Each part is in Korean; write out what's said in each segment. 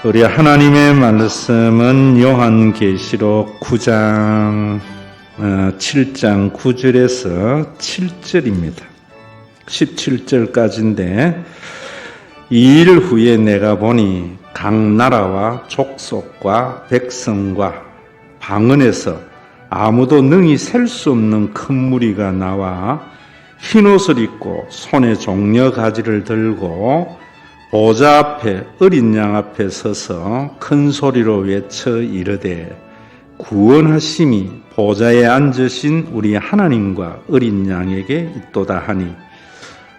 우리 하나님의 말씀은 요한계시록 9장 7장 9절에서 7절입니다. 17절까지인데 이 일 후에 내가 보니 각 나라와 족속과 백성과 방언에서 아무도 능히 셀 수 없는 큰 무리가 나와 흰옷을 입고 손에 종려 가지를 들고 보좌 앞에 어린 양 앞에 서서 큰 소리로 외쳐 이르되 구원하심이 보좌에 앉으신 우리 하나님과 어린 양에게 있도다 하니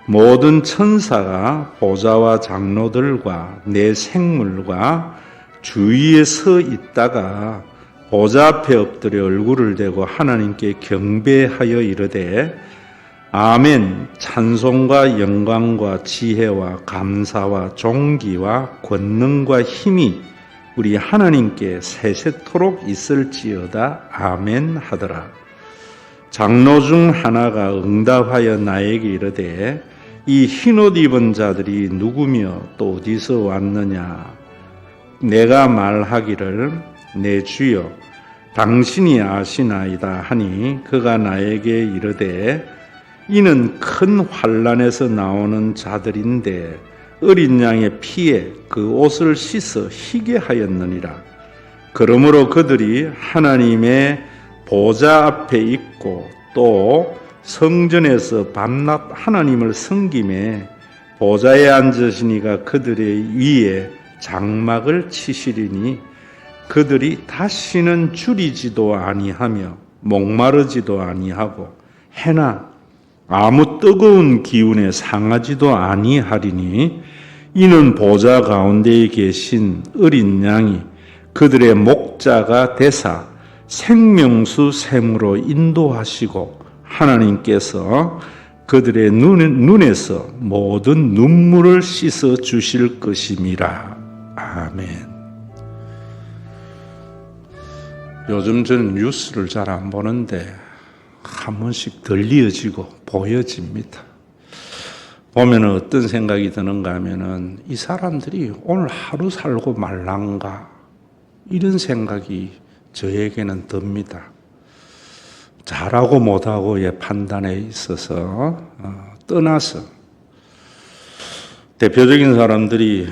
모든 천사가 보좌와 장로들과 내 생물과 주위에 서 있다가 보좌 앞에 엎드려 얼굴을 대고 하나님께 경배하여 이르되 아멘. 찬송과 영광과 지혜와 감사와 존귀와 권능과 힘이 우리 하나님께 세세토록 있을지어다. 아멘 하더라. 장로 중 하나가 응답하여 나에게 이르되 이 흰옷 입은 자들이 누구며 또 어디서 왔느냐? 내가 말하기를 내 주여 당신이 아시나이다 하니 그가 나에게 이르되 이는 큰 환난에서 나오는 자들인데 어린 양의 피에 그 옷을 씻어 희게 하였느니라. 그러므로 그들이 하나님의 보좌 앞에 있고 또 성전에서 밤낮 하나님을 섬김에 보좌에 앉으시니가 그들의 위에 장막을 치시리니 그들이 다시는 줄이지도 아니하며 목마르지도 아니하고 해나 아무 뜨거운 기운에 상하지도 아니하리니 이는 보좌 가운데에 계신 어린 양이 그들의 목자가 되사 생명수 샘으로 인도하시고 하나님께서 그들의 눈에서 모든 눈물을 씻어 주실 것임이라. 아멘. 요즘 저는 뉴스를 잘 안 보는데 한 번씩 들려지고 보여집니다. 보면 어떤 생각이 드는가 하면은 이 사람들이 오늘 하루 살고 말란가 이런 생각이 저에게는 듭니다. 잘하고 못하고의 판단에 있어서 떠나서 대표적인 사람들이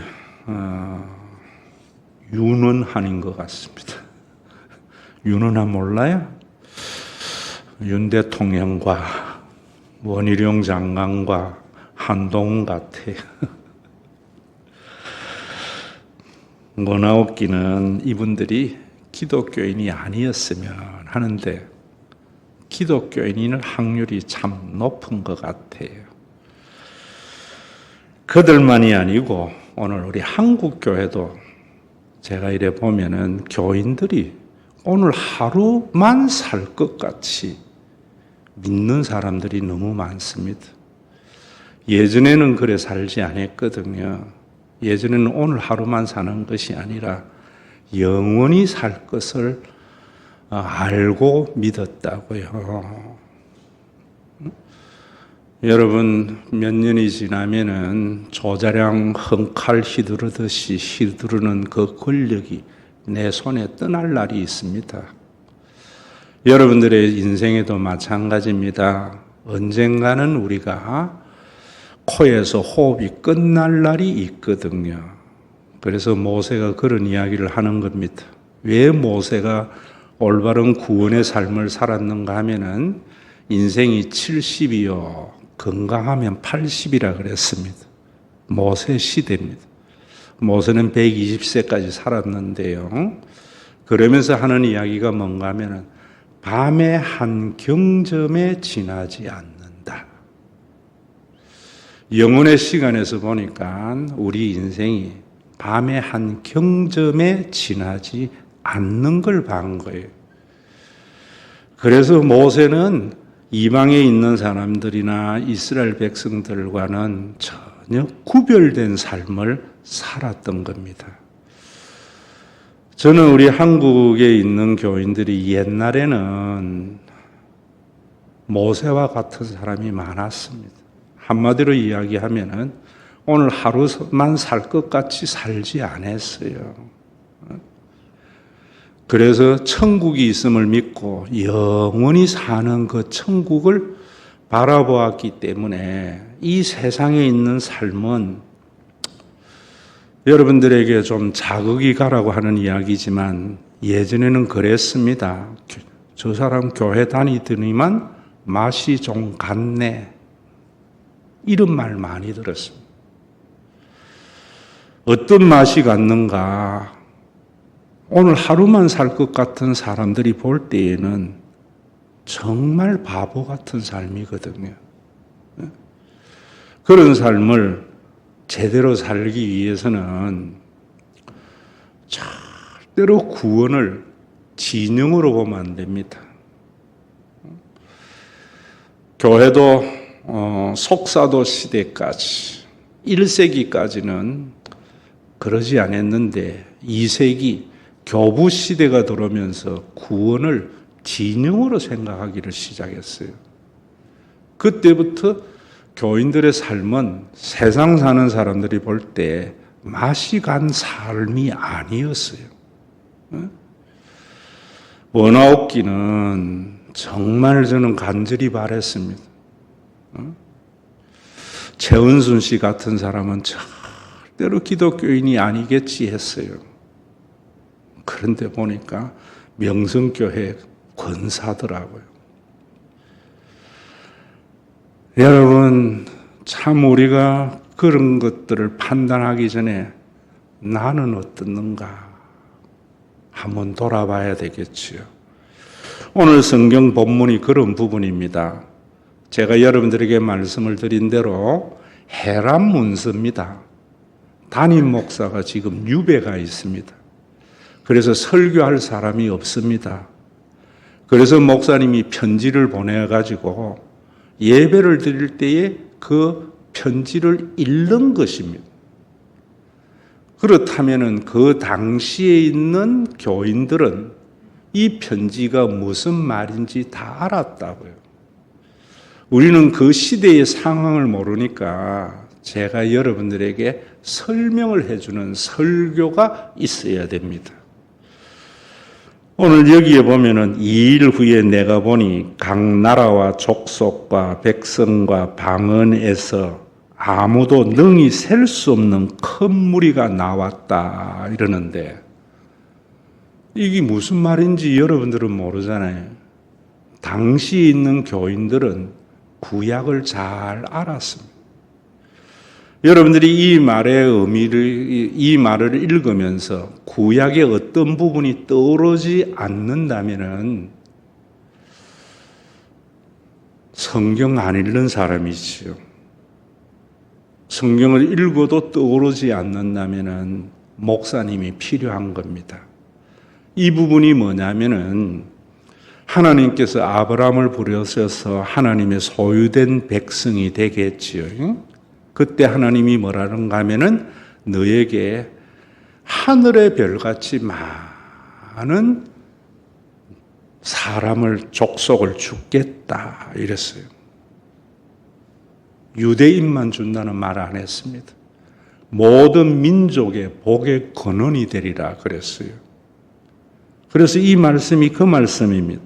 윤은한인 것 같습니다. 윤은한 몰라요? 윤 대통령과 원희룡 장관과 한동훈 같아. 뭐나웃기는 이분들이 기독교인이 아니었으면 하는데 기독교인일 확률이 참 높은 것 같아요. 그들만이 아니고 오늘 우리 한국교회도 제가 이래 보면은 교인들이 오늘 하루만 살 것 같이 믿는 사람들이 너무 많습니다. 예전에는 그래 살지 않았거든요. 예전에는 오늘 하루만 사는 것이 아니라 영원히 살 것을 알고 믿었다고요. 여러분 몇 년이 지나면은 조자량 헝칼 휘두르듯이 휘두르는 그 권력이 내 손에 떠날 날이 있습니다. 여러분들의 인생에도 마찬가지입니다. 언젠가는 우리가 코에서 호흡이 끝날 날이 있거든요. 그래서 모세가 그런 이야기를 하는 겁니다. 왜 모세가 올바른 구원의 삶을 살았는가 하면은 인생이 70이요 건강하면 80이라 그랬습니다. 모세 시대입니다. 모세는 120세까지 살았는데요. 그러면서 하는 이야기가 뭔가 하면은 밤의 한 경점에 지나지 않는다. 영혼의 시간에서 보니까 우리 인생이 밤의 한 경점에 지나지 않는 걸 본 거예요. 그래서 모세는 이방에 있는 사람들이나 이스라엘 백성들과는 전혀 구별된 삶을 살았던 겁니다. 저는 우리 한국에 있는 교인들이 옛날에는 모세와 같은 사람이 많았습니다. 한마디로 이야기하면은 오늘 하루만 살 것 같이 살지 않았어요. 그래서 천국이 있음을 믿고 영원히 사는 그 천국을 바라보았기 때문에 이 세상에 있는 삶은 여러분들에게 좀 자극이 가라고 하는 이야기지만 예전에는 그랬습니다. 저 사람 교회 다니더니만 맛이 좀 갔네. 이런 말 많이 들었습니다. 어떤 맛이 갔는가? 오늘 하루만 살 것 같은 사람들이 볼 때에는 정말 바보 같은 삶이거든요. 그런 삶을 제대로 살기 위해서는 절대로 구원을 진영으로 보면 안 됩니다. 교회도 속사도 시대까지 1세기까지는 그러지 않았는데 2세기 교부 시대가 들어오면서 구원을 진영으로 생각하기를 시작했어요. 그때부터 교인들의 삶은 세상 사는 사람들이 볼 때 맛이 간 삶이 아니었어요. 원아웃기는 정말 저는 간절히 바랬습니다. 최은순 씨 같은 사람은 절대로 기독교인이 아니겠지 했어요. 그런데 보니까 명성교회 권사더라고요. 여러분, 참 우리가 그런 것들을 판단하기 전에 나는 어떻는가 한번 돌아봐야 되겠지요. 오늘 성경 본문이 그런 부분입니다. 제가 여러분들에게 말씀을 드린 대로 해람 문서입니다. 담임 목사가 지금 유배가 있습니다. 그래서 설교할 사람이 없습니다. 그래서 목사님이 편지를 보내가지고 예배를 드릴 때에 그 편지를 읽는 것입니다. 그렇다면 그 당시에 있는 교인들은 이 편지가 무슨 말인지 다 알았다고요. 우리는 그 시대의 상황을 모르니까 제가 여러분들에게 설명을 해주는 설교가 있어야 됩니다. 오늘 여기에 보면은 2일 후에 내가 보니 각 나라와 족속과 백성과 방언에서 아무도 능히 셀 수 없는 큰 무리가 나왔다 이러는데 이게 무슨 말인지 여러분들은 모르잖아요. 당시에 있는 교인들은 구약을 잘 알았습니다. 여러분들이 이 말을 읽으면서 구약의 어떤 부분이 떠오르지 않는다면은 성경 안 읽는 사람이지요. 성경을 읽어도 떠오르지 않는다면은 목사님이 필요한 겁니다. 이 부분이 뭐냐면은 하나님께서 아브라함을 부르셔서 하나님의 소유된 백성이 되겠지요. 그때 하나님이 뭐라는가 하면은 너에게 하늘의 별같이 많은 사람을 족속을 주겠다 이랬어요. 유대인만 준다는 말 안 했습니다. 모든 민족의 복의 근원이 되리라 그랬어요. 그래서 이 말씀이 그 말씀입니다.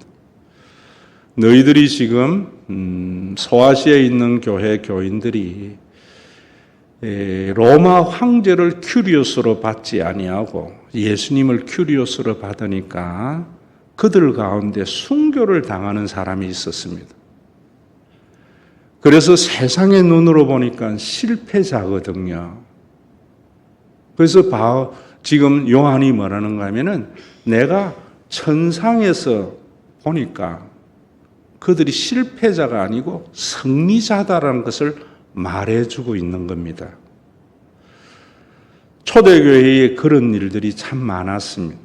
너희들이 지금 소아시아에 있는 교회 교인들이 로마 황제를 큐리오스로 받지 아니하고 예수님을 큐리오스로 받으니까 그들 가운데 순교를 당하는 사람이 있었습니다. 그래서 세상의 눈으로 보니까 실패자거든요. 그래서 지금 요한이 뭐라는가 하면은 내가 천상에서 보니까 그들이 실패자가 아니고 승리자다라는 것을 말해주고 있는 겁니다. 초대교회에 그런 일들이 참 많았습니다.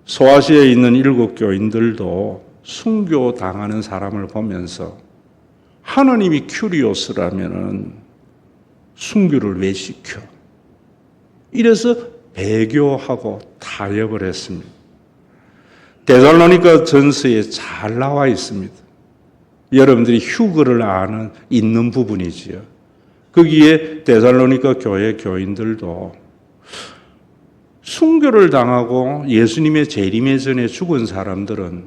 소아시아에 있는 7 교인들도 순교 당하는 사람을 보면서 하나님이 큐리오스라면은 순교를 왜 시켜? 이래서 배교하고 타협을 했습니다. 데살로니가 전서에 잘 나와 있습니다. 여러분들이 휴거를 있는 부분이지요. 거기에 데살로니가 교회 교인들도 순교를 당하고 예수님의 재림의 전에 죽은 사람들은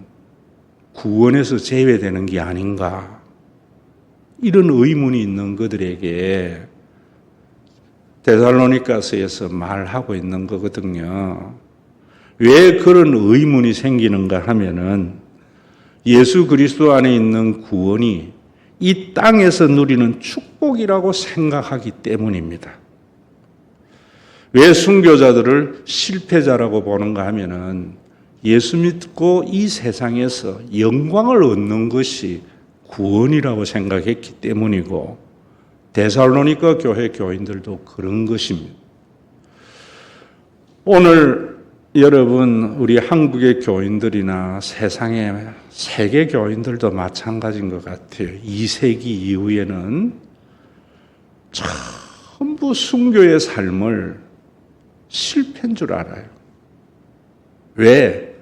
구원에서 제외되는 게 아닌가, 이런 의문이 있는 그들에게 데살로니가서에서 말하고 있는 거거든요. 왜 그런 의문이 생기는가 하면은 예수 그리스도 안에 있는 구원이 이 땅에서 누리는 축복이라고 생각하기 때문입니다. 왜 순교자들을 실패자라고 보는가 하면은 예수 믿고 이 세상에서 영광을 얻는 것이 구원이라고 생각했기 때문이고, 데살로니가 교회 교인들도 그런 것입니다. 오늘 여러분, 우리 한국의 교인들이나 세상의 세계 교인들도 마찬가지인 것 같아요. 2세기 이후에는 전부 순교의 삶을 실패인 줄 알아요. 왜?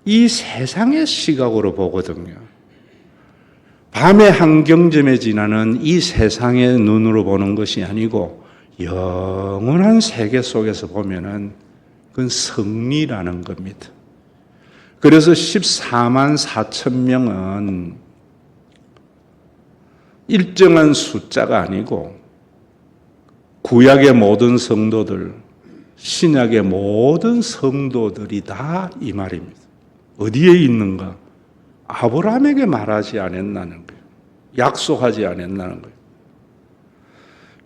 이 세상의 시각으로 보거든요. 밤의 한경점에 지나는 이 세상의 눈으로 보는 것이 아니고 영원한 세계 속에서 보면은 그건 승리라는 겁니다. 그래서 14만 4천 명은 일정한 숫자가 아니고 구약의 모든 성도들, 신약의 모든 성도들이다, 이 말입니다. 어디에 있는가? 아브라함에게 말하지 않았나는 거예요. 약속하지 않았나는 거예요.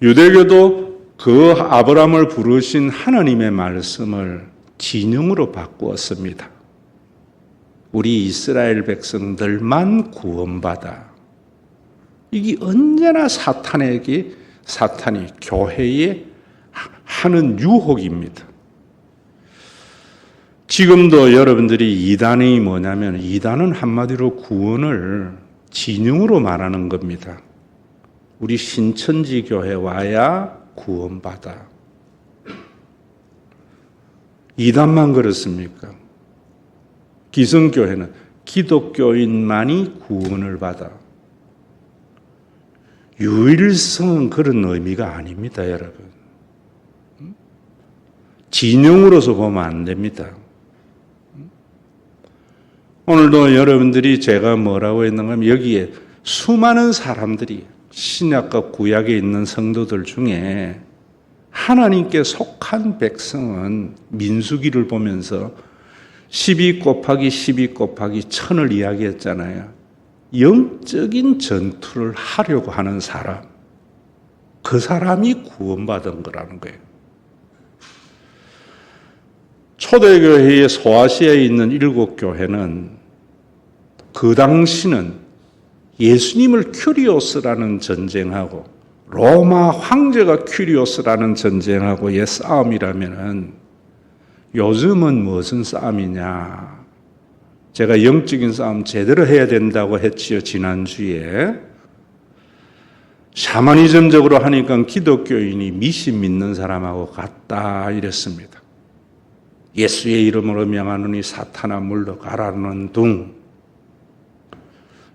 유대교도 그 아브라함을 부르신 하나님의 말씀을 진영으로 바꾸었습니다. 우리 이스라엘 백성들만 구원받아. 이게 언제나 사탄이 교회에 하는 유혹입니다. 지금도 여러분들이 이단이 뭐냐면, 이단은 한마디로 구원을 진영으로 말하는 겁니다. 우리 신천지 교회 와야 구원받아. 이단만 그렇습니까? 기성교회는 기독교인만이 구원을 받아. 유일성은 그런 의미가 아닙니다, 여러분. 진영으로서 보면 안 됩니다. 오늘도 여러분들이 제가 뭐라고 했는가 하면, 여기에 수많은 사람들이 신약과 구약에 있는 성도들 중에 하나님께 속한 백성은 민수기를 보면서 12 곱하기 12 곱하기 1000을 이야기했잖아요. 영적인 전투를 하려고 하는 사람, 그 사람이 구원받은 거라는 거예요. 초대교회의 소아시아에 있는 7교회는 그 당시는 예수님을 큐리오스라는 전쟁하고 로마 황제가 큐리오스라는 전쟁하고의 싸움이라면은, 요즘은 무슨 싸움이냐? 제가 영적인 싸움 제대로 해야 된다고 했지요, 지난주에. 샤머니즘적으로 하니까 기독교인이 미신 믿는 사람하고 같다, 이랬습니다. 예수의 이름으로 명하노니 사탄아 물러가라는 둥.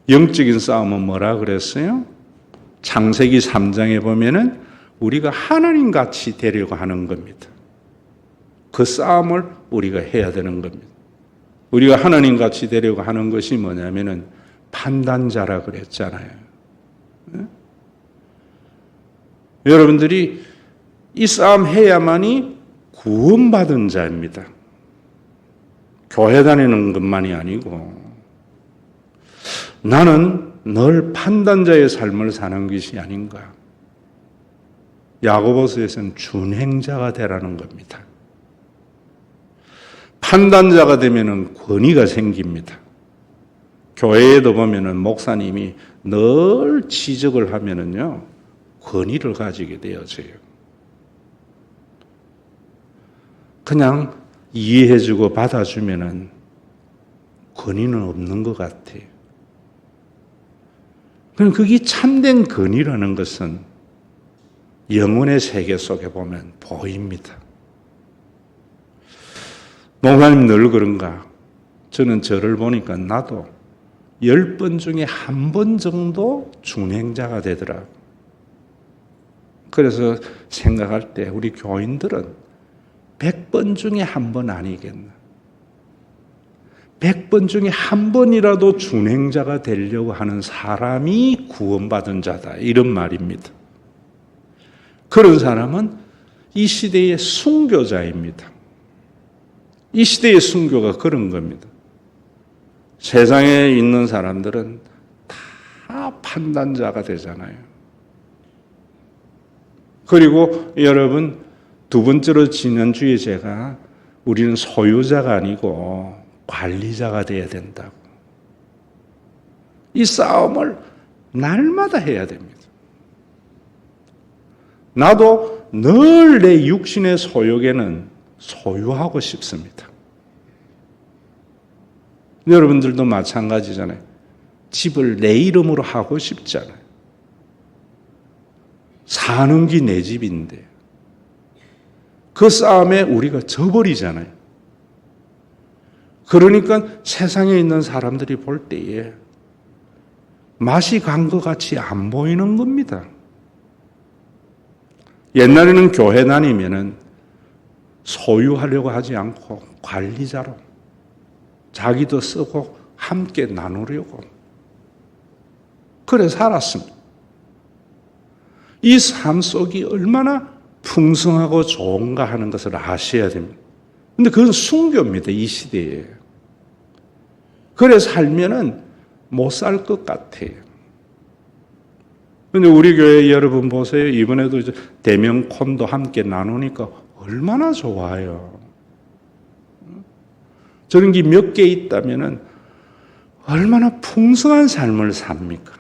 영적인 싸움은 뭐라 그랬어요? 창세기 3장에 보면은 우리가 하나님 같이 되려고 하는 겁니다. 그 싸움을 우리가 해야 되는 겁니다. 우리가 하나님 같이 되려고 하는 것이 뭐냐면은 판단자라 그랬잖아요. 네? 여러분들이 이 싸움 해야만이 구원받은 자입니다. 교회 다니는 것만이 아니고, 나는 늘 판단자의 삶을 사는 것이 아닌가. 야고보서에서는 준행자가 되라는 겁니다. 판단자가 되면은 권위가 생깁니다. 교회에도 보면은 목사님이 늘 지적을 하면은요, 권위를 가지게 되어져요. 그냥 이해해주고 받아주면은 권위는 없는 것 같아요. 그럼 그게 참된 권위라는 것은 영혼의 세계 속에 보면 보입니다. 목사님 늘 그런가? 저는 저를 보니까 나도 10번 중에 1번 정도 준행자가 되더라고요. 그래서 생각할 때 우리 교인들은 100번 중에 한 번 아니겠나. 100번 중에 한 번이라도 준행자가 되려고 하는 사람이 구원받은 자다. 이런 말입니다. 그런 사람은 이 시대의 순교자입니다. 이 시대의 순교가 그런 겁니다. 세상에 있는 사람들은 다 판단자가 되잖아요. 그리고 여러분, 두 번째로 지난주에 제가 우리는 소유자가 아니고 관리자가 돼야 된다고. 이 싸움을 날마다 해야 됩니다. 나도 늘 내 육신의 소욕에는 소유하고 싶습니다. 여러분들도 마찬가지잖아요. 집을 내 이름으로 하고 싶잖아요. 사는 게 내 집인데 그 싸움에 우리가 져버리잖아요. 그러니까 세상에 있는 사람들이 볼 때에 맛이 간 것 같이 안 보이는 겁니다. 옛날에는 교회 다니면은 소유하려고 하지 않고 관리자로 자기도 쓰고 함께 나누려고 그래 살았습니다. 이 삶 속이 얼마나 풍성하고 좋은가 하는 것을 아셔야 됩니다. 근데 그건 순교입니다. 이 시대에. 그래 살면은 못 살 것 같아요. 근데 우리 교회 여러분 보세요. 이번에도 이제 대명콘도 함께 나누니까 얼마나 좋아요. 저런 게 몇 개 있다면은 얼마나 풍성한 삶을 삽니까?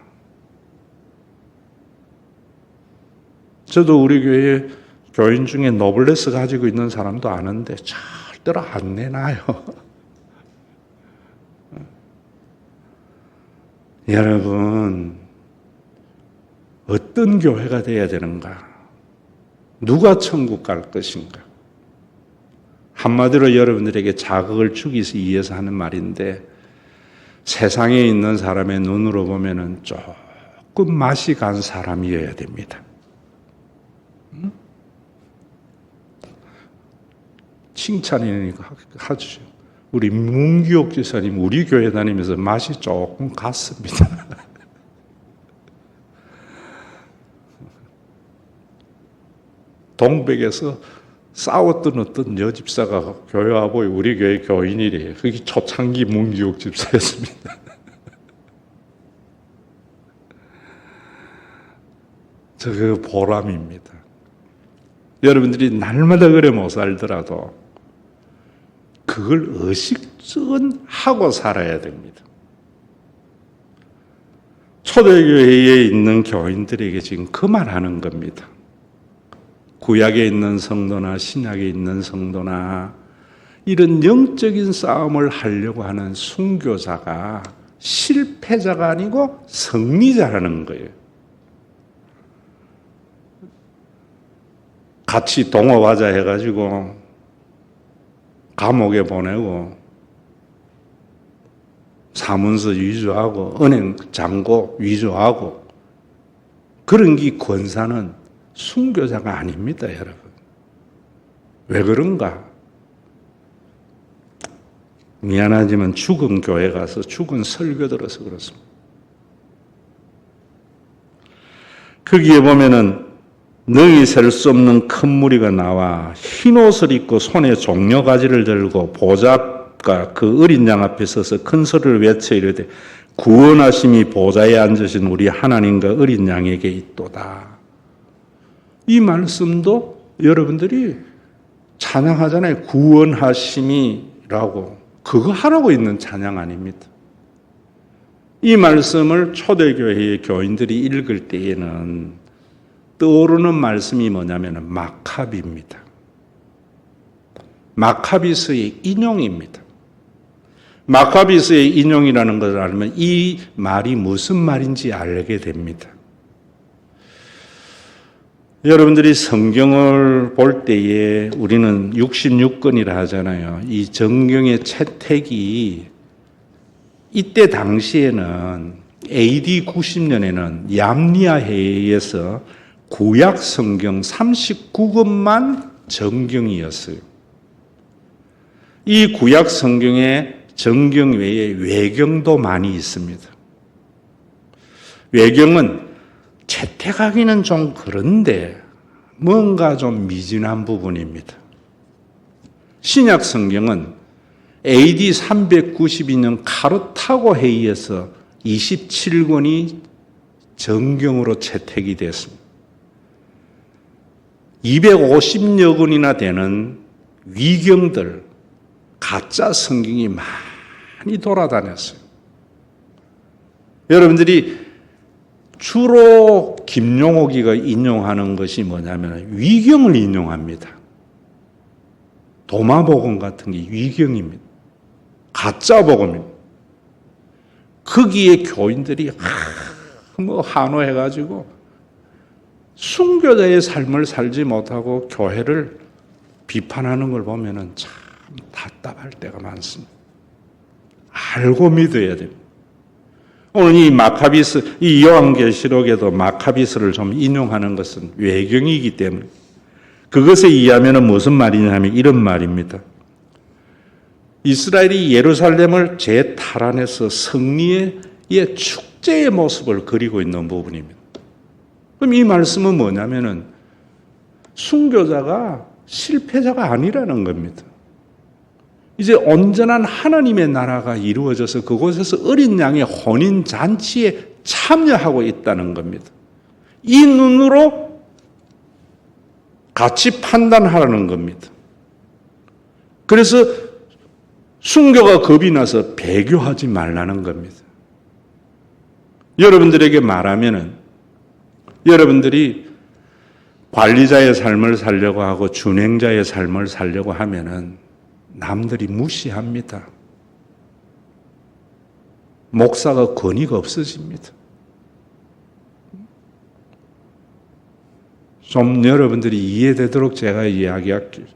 저도 우리 교회 교인 중에 노블레스 가지고 있는 사람도 아는데 절대로 안 내놔요. 여러분, 어떤 교회가 돼야 되는가? 누가 천국 갈 것인가? 한마디로 여러분들에게 자극을 주기 위해서 하는 말인데 세상에 있는 사람의 눈으로 보면은 조금 맛이 간 사람이어야 됩니다. 칭찬이니까 하죠. 우리 문기옥 지사님 우리 교회 다니면서 맛이 조금 갔습니다. 동백에서 싸웠던 어떤 여집사가 교회 와보이 우리 교회 교인이래요. 그게 초창기 문기옥 집사였습니다. 저 그 보람입니다. 여러분들이 날마다 그래 못 살더라도 그걸 의식은 하고 살아야 됩니다. 초대교회에 있는 교인들에게 지금 그 말하는 겁니다. 구약에 있는 성도나 신약에 있는 성도나 이런 영적인 싸움을 하려고 하는 순교자가 실패자가 아니고 승리자라는 거예요. 같이 동업하자 해가지고 감옥에 보내고 사문서 위조하고 은행 잔고 위조하고 그런 게 권사는 순교자가 아닙니다, 여러분. 왜 그런가? 미안하지만 죽은 교회 가서 죽은 설교 들어서 그렇습니다. 거기에 보면은 능히 셀 수 없는 큰 무리가 나와 흰 옷을 입고 손에 종려가지를 들고 보좌과 그 어린 양 앞에 서서 큰 소리를 외쳐 이르되 구원하심이 보좌에 앉으신 우리 하나님과 어린 양에게 있도다. 이 말씀도 여러분들이 찬양하잖아요. 구원하심이라고. 그거 하라고 있는 찬양 아닙니다. 이 말씀을 초대교회의 교인들이 읽을 때에는 떠오르는 말씀이 뭐냐면 마카비입니다. 마카비스의 인용입니다. 마카비스의 인용이라는 것을 알면 이 말이 무슨 말인지 알게 됩니다. 여러분들이 성경을 볼 때에 우리는 66권이라 하잖아요. 이 정경의 채택이 이때 당시에는 AD 90년에는 얌리아 해에서 구약 성경 39권만 정경이었어요. 이 구약 성경에 정경 외에 외경도 많이 있습니다. 외경은 채택하기는 좀 그런데 뭔가 좀 미진한 부분입니다. 신약 성경은 AD 392년 카르타고 회의에서 27권이 정경으로 채택이 됐습니다. 250여 권이나 되는 위경들, 가짜 성경이 많이 돌아다녔어요. 여러분들이 주로 김용옥이가 인용하는 것이 뭐냐면 위경을 인용합니다. 도마복음 같은 게 위경입니다. 가짜 복음입니다. 거기에 교인들이 한호해가지고 순교자의 삶을 살지 못하고 교회를 비판하는 걸 보면은 참 답답할 때가 많습니다. 알고 믿어야 됩니다. 오늘 이 마카비스, 이 요한계시록에도 마카비스를 좀 인용하는 것은 외경이기 때문에 그것에 의하면 무슨 말이냐면 이런 말입니다. 이스라엘이 예루살렘을 재탈환해서 승리의 축제의 모습을 그리고 있는 부분입니다. 그럼 이 말씀은 뭐냐면은 순교자가 실패자가 아니라는 겁니다. 이제 온전한 하나님의 나라가 이루어져서 그곳에서 어린 양의 혼인 잔치에 참여하고 있다는 겁니다. 이 눈으로 같이 판단하라는 겁니다. 그래서 순교가 겁이 나서 배교하지 말라는 겁니다. 여러분들에게 말하면은 여러분들이 관리자의 삶을 살려고 하고 준행자의 삶을 살려고 하면은 남들이 무시합니다. 목사가 권위가 없어집니다. 좀 여러분들이 이해되도록 제가 이야기할게요.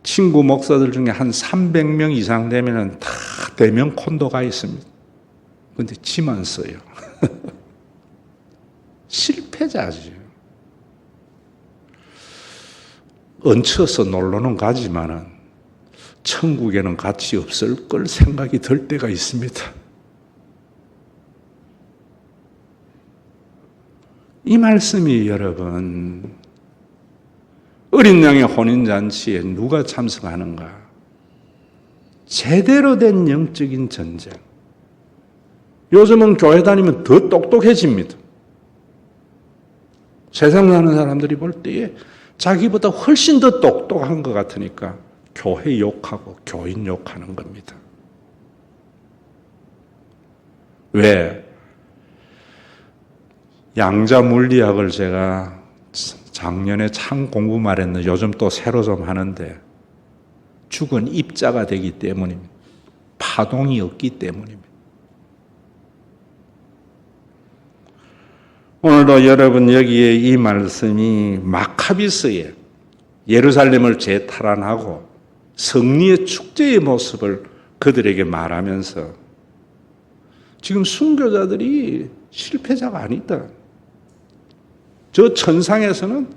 친구 목사들 중에 한 300명 이상 되면은 다 대면 콘도가 있습니다. 근데 지만 써요. 실패자죠. 얹혀서 놀러는 가지만은 천국에는 가치 없을 걸 생각이 들 때가 있습니다. 이 말씀이 여러분, 어린 양의 혼인잔치에 누가 참석하는가? 제대로 된 영적인 전쟁. 요즘은 교회 다니면 더 똑똑해집니다. 세상 사는 사람들이 볼 때에 자기보다 훨씬 더 똑똑한 것 같으니까 교회 욕하고 교인 욕하는 겁니다. 왜? 양자 물리학을 제가 작년에 참 공부만 했는데 요즘 또 새로 좀 하는데 죽은 입자가 되기 때문입니다. 파동이 없기 때문입니다. 오늘도 여러분 여기에 이 말씀이 마카비스의 예루살렘을 재탈환하고 승리의 축제의 모습을 그들에게 말하면서 지금 순교자들이 실패자가 아니다. 저 천상에서는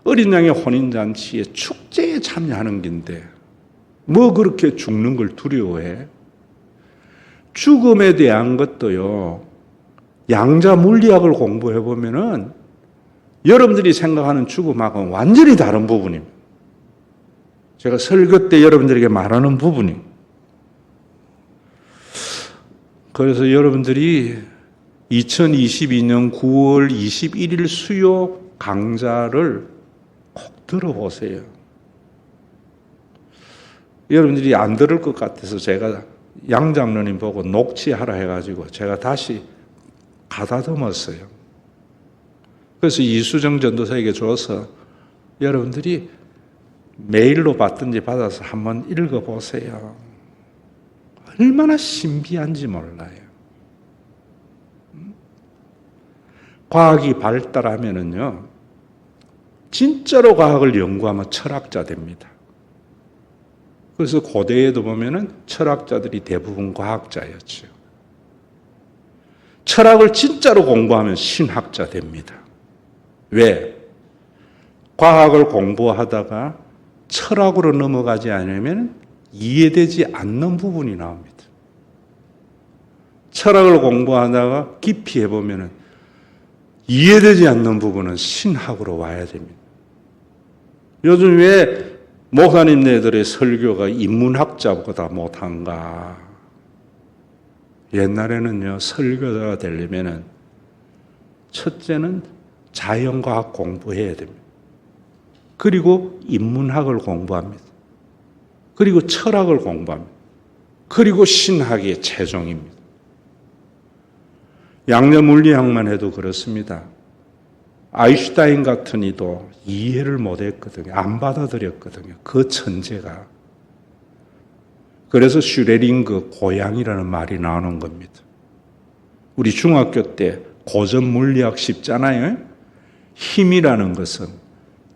어린 양의 혼인잔치에 축제에 참여하는 긴데 뭐 그렇게 죽는 걸 두려워해? 죽음에 대한 것도요. 양자 물리학을 공부해 보면은 여러분들이 생각하는 죽음하고는 완전히 다른 부분입니다. 제가 설교 때 여러분들에게 말하는 부분입니다. 그래서 여러분들이 2022년 9월 21일 수요 강좌를 꼭 들어보세요. 여러분들이 안 들을 것 같아서 제가 양 장로님 보고 녹취하라 해가지고 제가 다시 가다듬었어요. 그래서 이수정 전도사에게 줘서 여러분들이 메일로 받든지 받아서 한번 읽어보세요. 얼마나 신비한지 몰라요. 과학이 발달하면은요, 진짜로 과학을 연구하면 철학자 됩니다. 그래서 고대에도 보면은 철학자들이 대부분 과학자였죠. 철학을 진짜로 공부하면 신학자 됩니다. 왜? 과학을 공부하다가 철학으로 넘어가지 않으면 이해되지 않는 부분이 나옵니다. 철학을 공부하다가 깊이 해보면 이해되지 않는 부분은 신학으로 와야 됩니다. 요즘 왜 목사님네들의 설교가 인문학자보다 못한가? 옛날에는요, 설교자가 되려면 첫째는 자연과학 공부해야 됩니다. 그리고 인문학을 공부합니다. 그리고 철학을 공부합니다. 그리고 신학이 최종입니다. 양자 물리학만 해도 그렇습니다. 아인슈타인 같은 이도 이해를 못했거든요. 안 받아들였거든요. 그 천재가. 그래서 슈레딩거 고양이라는 말이 나오는 겁니다. 우리 중학교 때 고전 물리학 쉽잖아요. 힘이라는 것은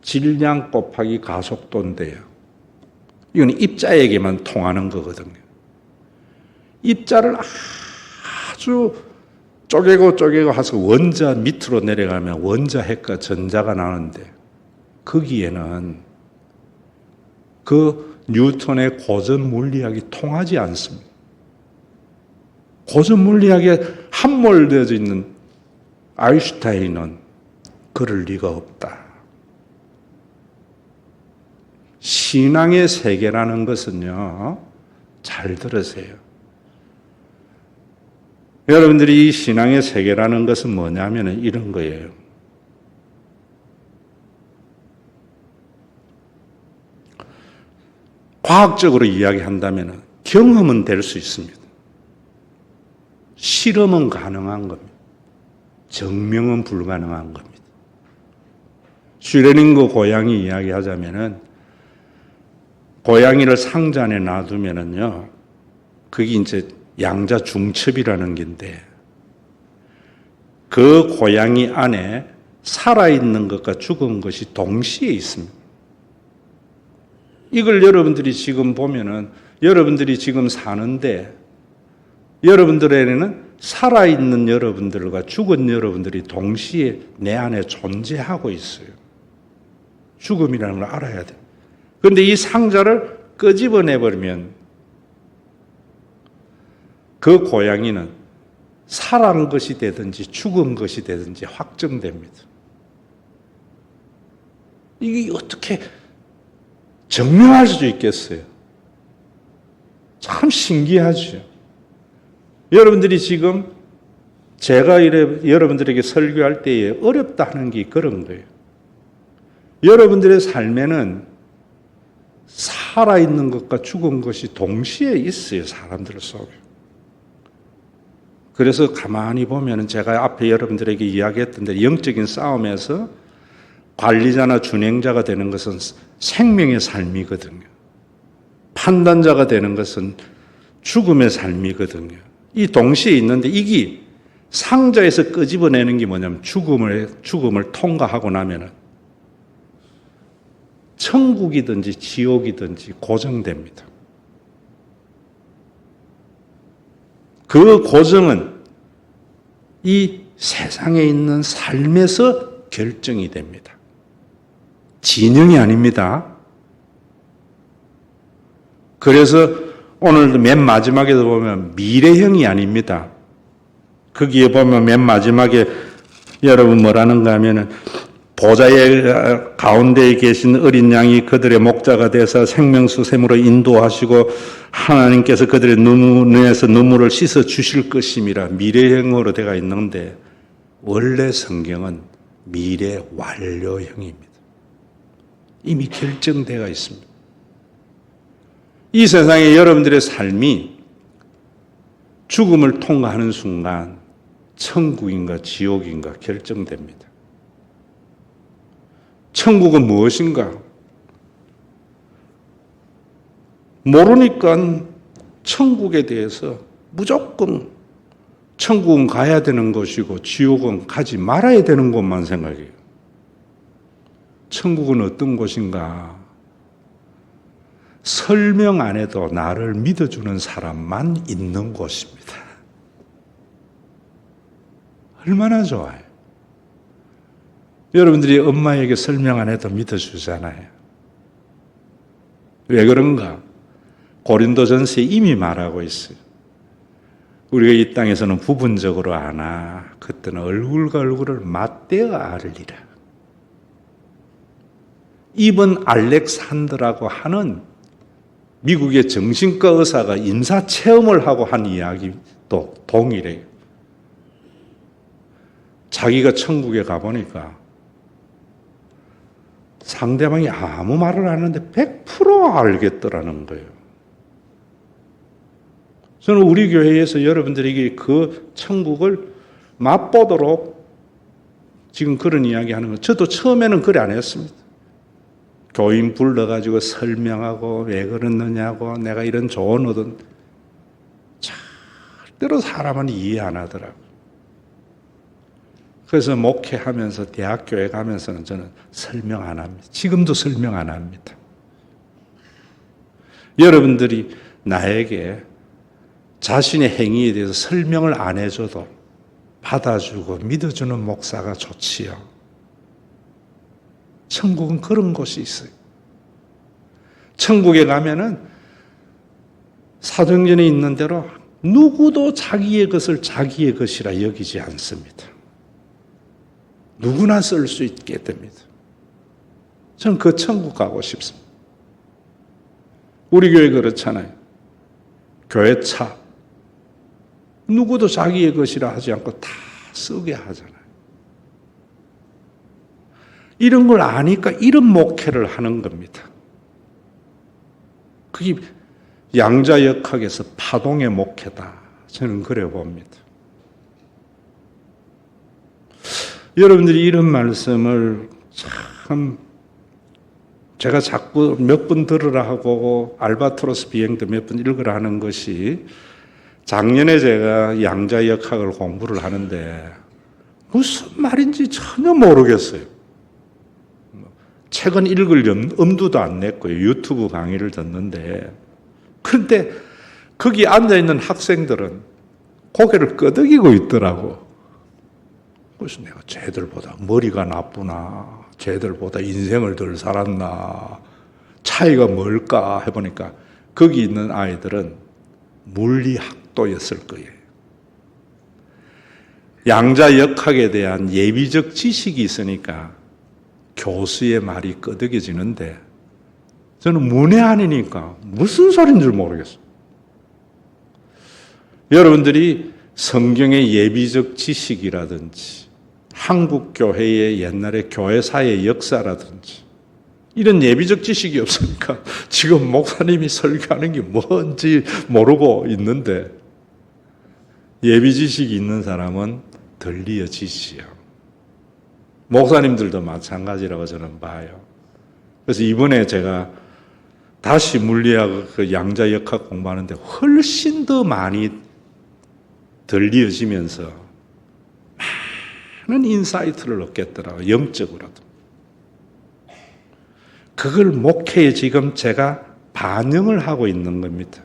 질량 곱하기 가속도인데요. 이건 입자에게만 통하는 거거든요. 입자를 아주 쪼개고 해서 원자 밑으로 내려가면 원자 핵과 전자가 나오는데 거기에는 그 뉴턴의 고전 물리학이 통하지 않습니다. 고전 물리학에 함몰되어져 있는 아인슈타인은 그럴 리가 없다. 신앙의 세계라는 것은요, 잘 들으세요. 여러분들이 이 신앙의 세계라는 것은 뭐냐면 이런 거예요. 과학적으로 이야기한다면 경험은 될 수 있습니다. 실험은 가능한 겁니다. 증명은 불가능한 겁니다. 슈레딩거 고양이 이야기하자면은 고양이를 상자 안에 놔두면은요, 그게 이제 양자 중첩이라는 게인데 그 고양이 안에 살아있는 것과 죽은 것이 동시에 있습니다. 이걸 여러분들이 지금 보면은 여러분들이 지금 사는데 여러분들에게는 살아있는 여러분들과 죽은 여러분들이 동시에 내 안에 존재하고 있어요. 죽음이라는 걸 알아야 돼요. 그런데 이 상자를 끄집어내버리면 그 고양이는 살아난 것이 되든지 죽은 것이 되든지 확정됩니다. 이게 어떻게 증명할 수 있겠어요? 참 신기하죠. 여러분들이 지금 제가 여러분들에게 설교할 때에 어렵다 하는 게 그런 거예요. 여러분들의 삶에는 살아있는 것과 죽은 것이 동시에 있어요, 사람들 속에. 그래서 가만히 보면 제가 앞에 여러분들에게 이야기했던 대로 영적인 싸움에서 관리자나 준행자가 되는 것은 생명의 삶이거든요. 판단자가 되는 것은 죽음의 삶이거든요. 이 동시에 있는데 이게 상자에서 끄집어내는 게 뭐냐면 죽음을 통과하고 나면은 천국이든지 지옥이든지 고정됩니다. 그 고정은 이 세상에 있는 삶에서 결정이 됩니다. 진영이 아닙니다. 그래서 오늘 맨 마지막에도 보면 미래형이 아닙니다. 거기에 보면 맨 마지막에 여러분 뭐라는가 하면은 보좌의 가운데에 계신 어린 양이 그들의 목자가 되사 생명수샘으로 인도하시고 하나님께서 그들의 눈에서 눈물을 씻어 주실 것임이라 미래형으로 되어 있는데 원래 성경은 미래 완료형입니다. 이미 결정되어 있습니다. 이 세상에 여러분들의 삶이 죽음을 통과하는 순간 천국인가 지옥인가 결정됩니다. 천국은 무엇인가? 모르니까 천국에 대해서 무조건 천국은 가야 되는 것이고 지옥은 가지 말아야 되는 것만 생각해요. 천국은 어떤 곳인가? 설명 안 해도 나를 믿어주는 사람만 있는 곳입니다. 얼마나 좋아요. 여러분들이 엄마에게 설명 안 해도 믿어주잖아요. 왜 그런가? 고린도전서에 이미 말하고 있어요. 우리가 이 땅에서는 부분적으로 아나 그때는 얼굴과 얼굴을 맞대어 알리라. 이번 알렉산더라고 하는 미국의 정신과 의사가 인사 체험을 하고 한 이야기도 동일해요. 자기가 천국에 가보니까 상대방이 아무 말을 안 하는데 100% 알겠더라는 거예요. 저는 우리 교회에서 여러분들에게 그 천국을 맛보도록 지금 그런 이야기 하는 거, 저도 처음에는 그래 안 했습니다. 교인 불러가지고 설명하고 왜 그랬느냐고 내가 이런 조언 얻은, 절대로 사람은 이해 안 하더라고요. 그래서 목회하면서 대학교에 가면서는 저는 설명 안 합니다. 지금도 설명 안 합니다. 여러분들이 나에게 자신의 행위에 대해서 설명을 안 해줘도 받아주고 믿어주는 목사가 좋지요. 천국은 그런 곳이 있어요. 천국에 가면은 사도행전에 있는 대로 누구도 자기의 것을 자기의 것이라 여기지 않습니다. 누구나 쓸 수 있게 됩니다. 저는 그 천국 가고 싶습니다. 우리 교회 그렇잖아요. 교회 차 누구도 자기의 것이라 하지 않고 다 쓰게 하잖아요. 이런 걸 아니까 이런 목회를 하는 겁니다. 그게 양자역학에서 파동의 목회다. 저는 그래 봅니다. 여러분들이 이런 말씀을 참 제가 자꾸 몇 번 들으라 하고 알바트로스 비행도 몇 번 읽으라 하는 것이, 작년에 제가 양자역학을 공부를 하는데 무슨 말인지 전혀 모르겠어요. 책은 읽을 엄두도 안 냈고요. 유튜브 강의를 듣는데, 그런데 거기 앉아있는 학생들은 고개를 끄덕이고 있더라고. 그래서 내가 쟤들보다 머리가 나쁘나, 쟤들보다 인생을 덜 살았나, 차이가 뭘까 해보니까 거기 있는 아이들은 물리학도였을 거예요. 양자역학에 대한 예비적 지식이 있으니까 교수의 말이 끄덕여지는데, 저는 문외한이니까 무슨 소리인 줄 모르겠어요. 여러분들이 성경의 예비적 지식이라든지 한국 교회의 옛날의 교회사의 역사라든지 이런 예비적 지식이 없으니까 지금 목사님이 설교하는 게 뭔지 모르고 있는데, 예비 지식이 있는 사람은 들리어지지요. 목사님들도 마찬가지라고 저는 봐요. 그래서 이번에 제가 다시 물리학 그 양자역학 공부하는데 훨씬 더 많이 들리어지면서 많은 인사이트를 얻겠더라고요. 영적으로도. 그걸 목회에 지금 제가 반영을 하고 있는 겁니다.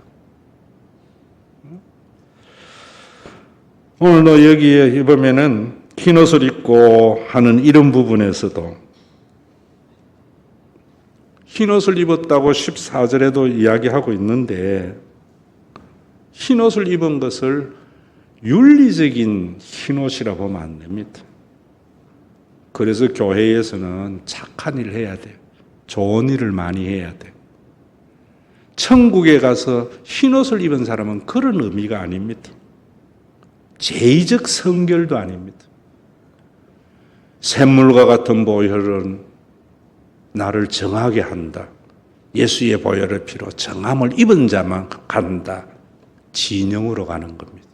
오늘도 여기에 보면은 흰옷을 입고 하는 이런 부분에서도 흰옷을 입었다고 14절에도 이야기하고 있는데, 흰옷을 입은 것을 윤리적인 흰옷이라 보면 안 됩니다. 그래서 교회에서는 착한 일을 해야 돼요. 좋은 일을 많이 해야 돼요. 천국에 가서 흰옷을 입은 사람은 그런 의미가 아닙니다. 제의적 성결도 아닙니다. 샘물과 같은 보혈은 나를 정하게 한다. 예수의 보혈의 피로 정함을 입은 자만 간다. 진영으로 가는 겁니다.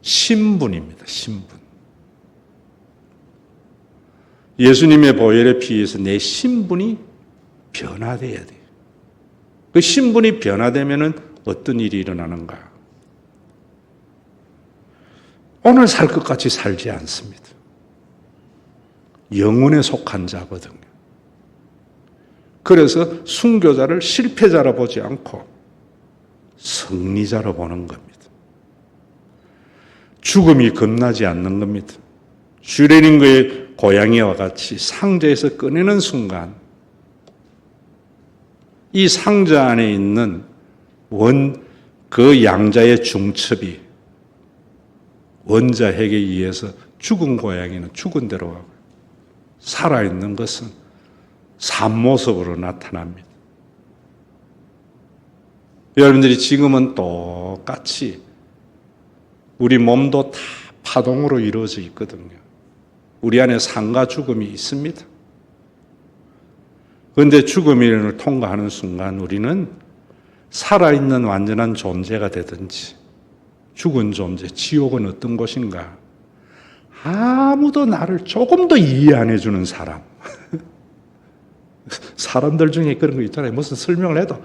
신분입니다. 신분. 예수님의 보혈의 피에서 내 신분이 변화돼야 돼요. 그 신분이 변화되면은 어떤 일이 일어나는가? 오늘 살 것 같이 살지 않습니다. 영혼에 속한 자거든요. 그래서 순교자를 실패자로 보지 않고 승리자로 보는 겁니다. 죽음이 겁나지 않는 겁니다. 슈레딩거의 고양이와 같이 상자에서 꺼내는 순간 이 상자 안에 있는 그 양자의 중첩이 원자핵에 의해서 죽은 고양이는 죽은 대로 가고 살아있는 것은 산모습으로 나타납니다. 여러분들이 지금은 똑같이 우리 몸도 다 파동으로 이루어져 있거든요. 우리 안에 삶과 죽음이 있습니다. 그런데 죽음을 통과하는 순간 우리는 살아있는 완전한 존재가 되든지 죽은 존재, 지옥은 어떤 곳인가? 아무도 나를 조금 더 이해 안 해주는 사람. 사람들 중에 그런 거 있잖아요. 무슨 설명을 해도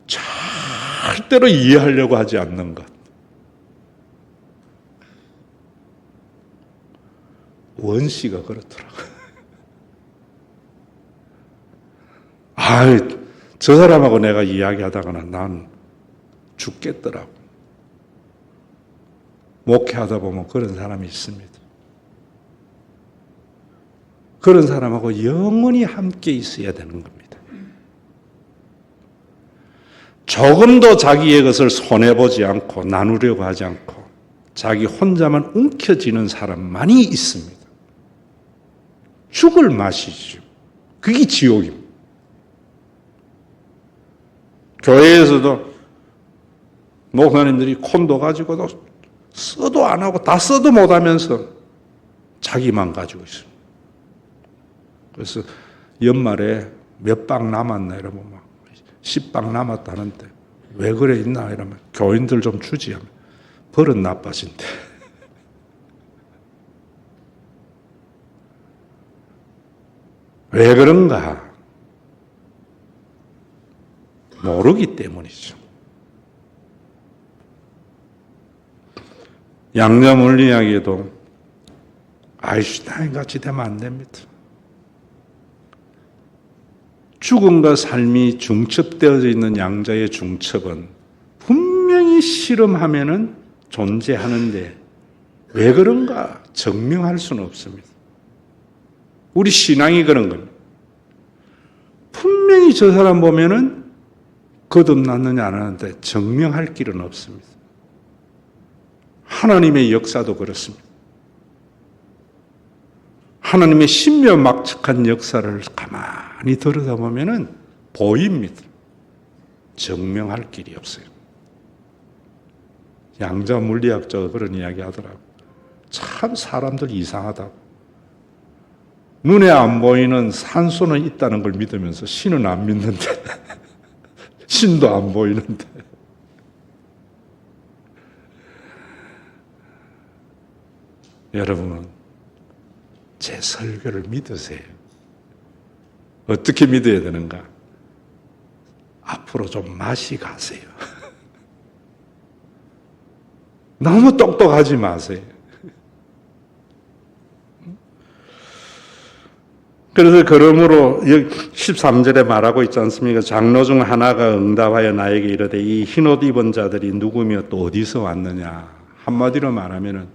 절대로 이해하려고 하지 않는 것. 원씨가 그렇더라고요. 저 사람하고 내가 이야기하다가는 난 죽겠더라고. 목회하다 보면 그런 사람이 있습니다. 그런 사람하고 영원히 함께 있어야 되는 겁니다. 조금도 자기의 것을 손해보지 않고 나누려고 하지 않고 자기 혼자만 움켜쥐는 사람만이 있습니다. 죽을 맛이죠. 그게 지옥입니다. 교회에서도 목사님들이 콘도 가지고도 써도 안 하고 다 써도 못 하면서 자기만 가지고 있습니다. 그래서 연말에 몇 방 남았나 이러면 막 10방 남았다는데 왜 그래 있나 이러면 교인들 좀 주지 하면 버릇 나빠진대. 왜 그런가? 모르기 때문이죠. 양자 물리학에도 아인슈타인 같이 되면 안 됩니다. 죽음과 삶이 중첩되어져 있는 양자의 중첩은 분명히 실험하면은 존재하는데 왜 그런가 증명할 수는 없습니다. 우리 신앙이 그런 겁니다. 분명히 저 사람 보면은 거듭났느냐 안 하는데 증명할 길은 없습니다. 하나님의 역사도 그렇습니다. 하나님의 신묘막측한 역사를 가만히 들여다보면은 보입니다. 증명할 길이 없어요. 양자 물리학자가 그런 이야기 하더라고요. 참 사람들 이상하다고. 눈에 안 보이는 산소는 있다는 걸 믿으면서 신은 안 믿는데 신도 안 보이는데 여러분은 제 설교를 믿으세요. 어떻게 믿어야 되는가? 앞으로 좀 맛이 가세요. 너무 똑똑하지 마세요. 그래서 그러므로 13절에 말하고 있지 않습니까? 장로 중 하나가 응답하여 나에게 이르되 이 흰옷 입은 자들이 누구며 또 어디서 왔느냐? 한마디로 말하면은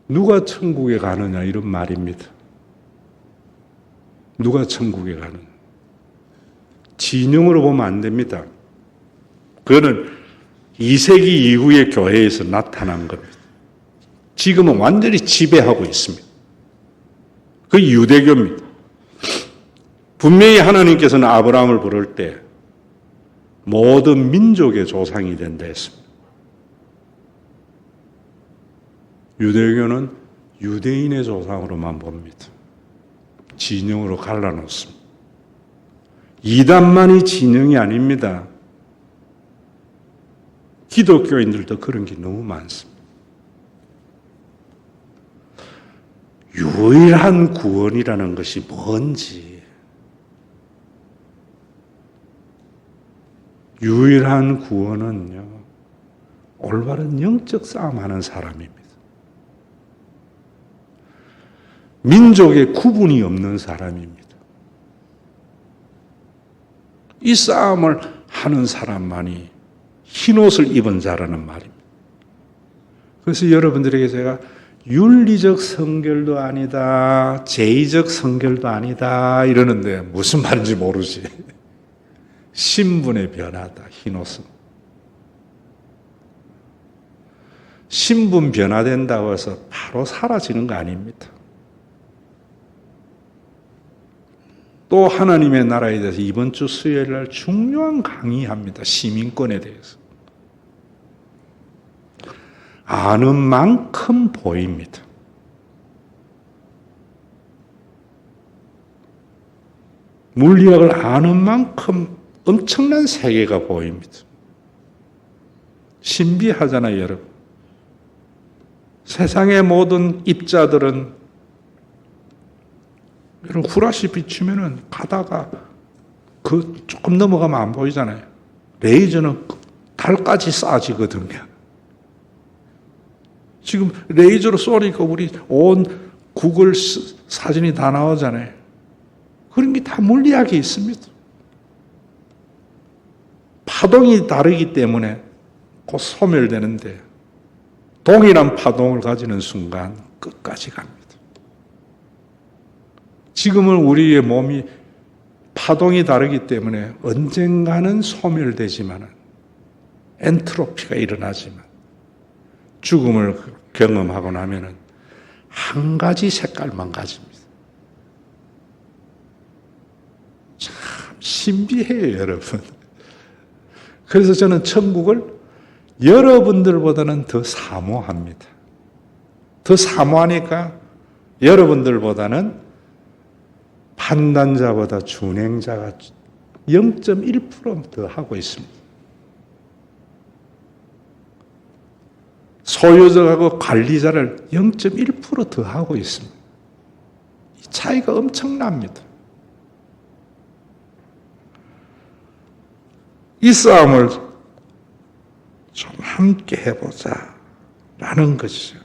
누가 천국에 가느냐 이런 말입니다. 누가 천국에 가느냐? 진영으로 보면 안 됩니다. 그거는 2세기 이후의 교회에서 나타난 겁니다. 지금은 완전히 지배하고 있습니다. 그 유대교입니다. 분명히 하나님께서는 아브라함을 부를 때 모든 민족의 조상이 된다 했습니다. 유대교는 유대인의 조상으로만 봅니다. 진영으로 갈라놓습니다. 이단만이 진영이 아닙니다. 기독교인들도 그런 게 너무 많습니다. 유일한 구원이라는 것이 뭔지, 유일한 구원은요, 올바른 영적 싸움하는 사람입니다. 민족의 구분이 없는 사람입니다. 이 싸움을 하는 사람만이 흰옷을 입은 자라는 말입니다. 그래서 여러분들에게 제가 윤리적 성결도 아니다, 제의적 성결도 아니다 이러는데 무슨 말인지 모르지. 신분의 변화다, 흰옷은. 신분 변화된다고 해서 바로 사라지는 거 아닙니다. 또 하나님의 나라에 대해서 이번 주 수요일 날 중요한 강의합니다. 시민권에 대해서. 아는 만큼 보입니다. 물리학을 아는 만큼 엄청난 세계가 보입니다. 신비하잖아요, 여러분. 세상의 모든 입자들은 여러분 후라시 비추면은 가다가 그 조금 넘어가면 안 보이잖아요. 레이저는 달까지 쏴지거든요. 지금 레이저로 쏘니까 우리 온 구글 사진이 다 나오잖아요. 그런 게 다 물리학이 있습니다. 파동이 다르기 때문에 곧 소멸되는데 동일한 파동을 가지는 순간 끝까지 갑니다. 지금은 우리의 몸이 파동이 다르기 때문에 언젠가는 소멸되지만 엔트로피가 일어나지만 죽음을 경험하고 나면은 한 가지 색깔만 가집니다. 참 신비해요, 여러분. 그래서 저는 천국을 여러분들보다는 더 사모합니다. 더 사모하니까 여러분들보다는 판단자보다 준행자가 0.1% 더 하고 있습니다. 소유자하고 관리자를 0.1% 더 하고 있습니다. 이 차이가 엄청납니다. 이 싸움을 좀 함께 해보자 라는 것이죠.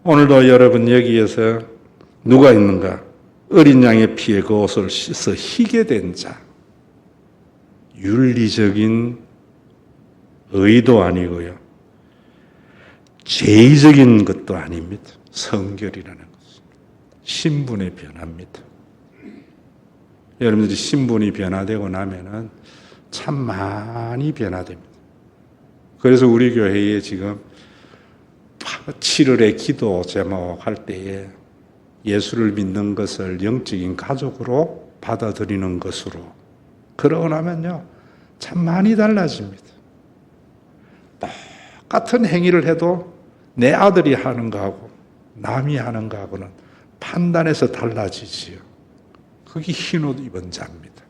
오늘도 여러분 여기에서 누가 있는가? 어린 양의 피에 그 옷을 씻어 희게 된 자. 윤리적인 의도 아니고요. 제의적인 것도 아닙니다. 성결이라는 것은. 신분의 변화입니다. 여러분들이 신분이 변화되고 나면은 참 많이 변화됩니다. 그래서 우리 교회에 지금 7월에 기도 제목 할 때에 예수를 믿는 것을 영적인 가족으로 받아들이는 것으로 그러고 나면요 참 많이 달라집니다. 똑같은 행위를 해도 내 아들이 하는 거하고 남이 하는 거하고는 판단에서 달라지지요. 그게 흰옷 입은 자입니다.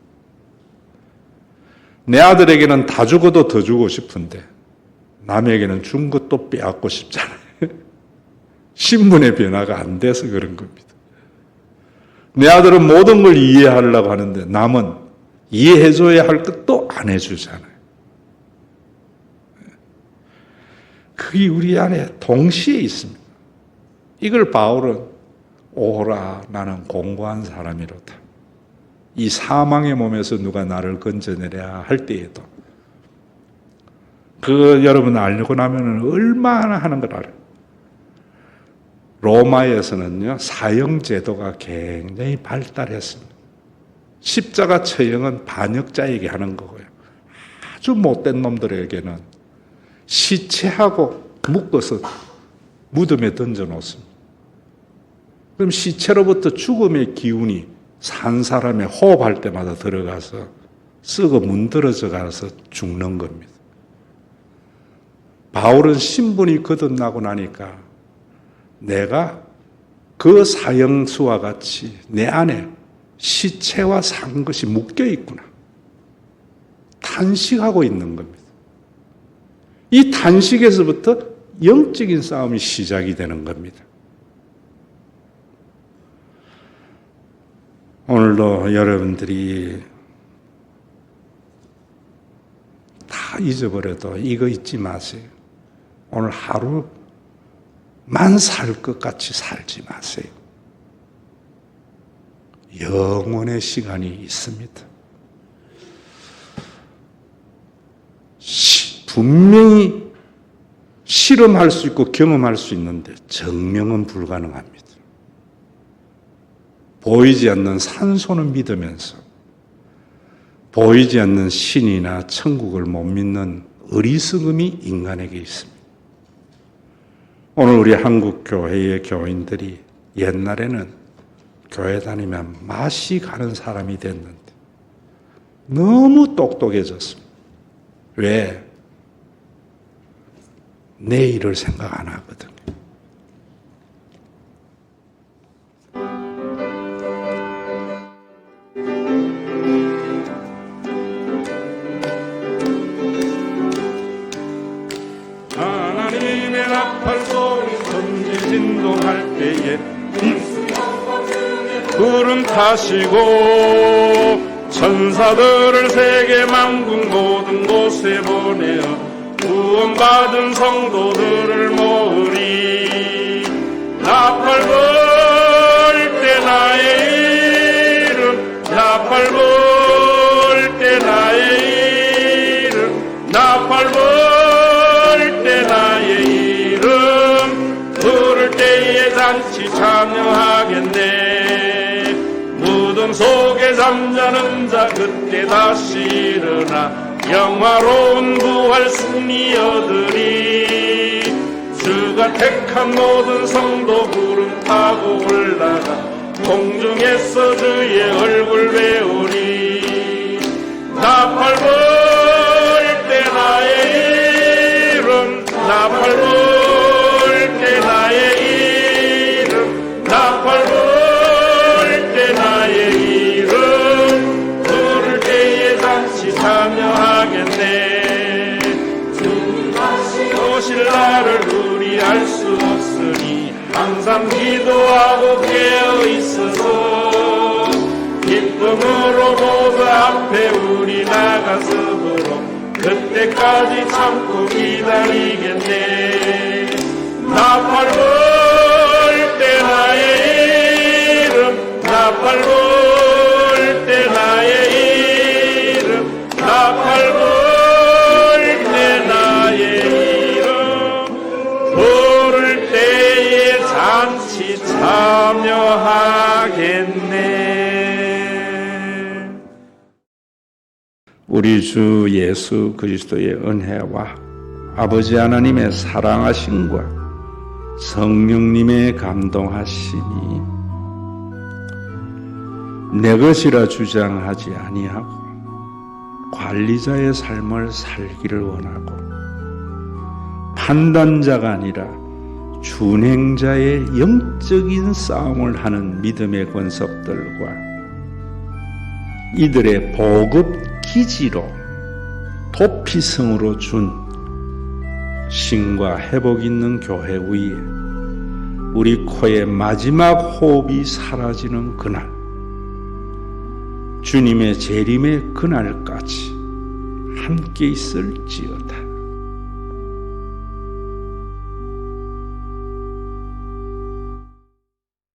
내 아들에게는 다 주고도 더 주고 싶은데 남에게는 준 것도 빼앗고 싶잖아요. 신분의 변화가 안 돼서 그런 겁니다. 내 아들은 모든 걸 이해하려고 하는데 남은 이해해줘야 할 것도 안 해주잖아요. 그게 우리 안에 동시에 있습니다. 이걸 바울은 오호라 나는 공고한 사람이로다. 이 사망의 몸에서 누가 나를 건져내랴 할 때에도 그 여러분 알고 나면 얼마나 하는 걸 알아요. 로마에서는요 사형제도가 굉장히 발달했습니다. 십자가 처형은 반역자에게 하는 거고요. 아주 못된 놈들에게는 시체하고 묶어서 무덤에 던져 놓습니다. 그럼 시체로부터 죽음의 기운이 산 사람의 호흡할 때마다 들어가서 썩어 문드러져 가서 죽는 겁니다. 바울은 신분이 거듭나고 나니까 내가 그 사형수와 같이 내 안에 시체와 산 것이 묶여 있구나. 탄식하고 있는 겁니다. 이 탄식에서부터 영적인 싸움이 시작이 되는 겁니다. 오늘도 여러분들이 다 잊어버려도 이거 잊지 마세요. 오늘 하루만 살 것 같이 살지 마세요. 영원의 시간이 있습니다. 분명히 실험할 수 있고 경험할 수 있는데 증명은 불가능합니다. 보이지 않는 산소는 믿으면서 보이지 않는 신이나 천국을 못 믿는 어리석음이 인간에게 있습니다. 오늘 우리 한국 교회의 교인들이 옛날에는 교회 다니면 맛이 가는 사람이 됐는데 너무 똑똑해졌습니다. 왜? 내일을 생각 안 하거든요. 하나님의 나팔 소리 천지 진동할 때에 구름 타시고 천사들을 세계 만국 모든 곳에 보내어 구원받은 성도들을 모으리. 나팔 불 때 나의 이름, 나팔 불 때 나의 이름, 나팔 불 때 나의 이름, 부를 때에 잔치 참여하겠네. 무덤 속에 잠자는 자 그때 다시 일어나 영화로운 부활 승리 얻으리. 주가 택한 모든 성도 구름 타고 올라가 공중에서 주의 얼굴 배우리. 나팔 불 때 나의 이름, 나팔 불 때 나의 이름, 나팔 불 때 나의 이름, 부를 때에 잔치 참여하겠네. 주님 다시 오실 날을 우리 알 수 없으니 항상 기도하고 깨어 있어서 기쁨으로 보좌 앞에 우리 나가서도록 그때까지 참고 기다리겠네. 나팔 불 때 나의 이름, 나팔 불 때 나의 이름, 나팔 불 때 나의 이름, 부를 때에 잔치 참여하겠네. 우리 주 예수 그리스도의 은혜와 아버지 하나님의 사랑하심과 성령님의 감동하심이 내 것이라 주장하지 아니하고 관리자의 삶을 살기를 원하고 판단자가 아니라 준행자의 영적인 싸움을 하는 믿음의 권속들과 이들의 보급 기지로 도피성으로 준 신과 회복 있는 교회 위에 우리 코의 마지막 호흡이 사라지는 그날, 주님의 재림의 그날까지 함께 있을지어다.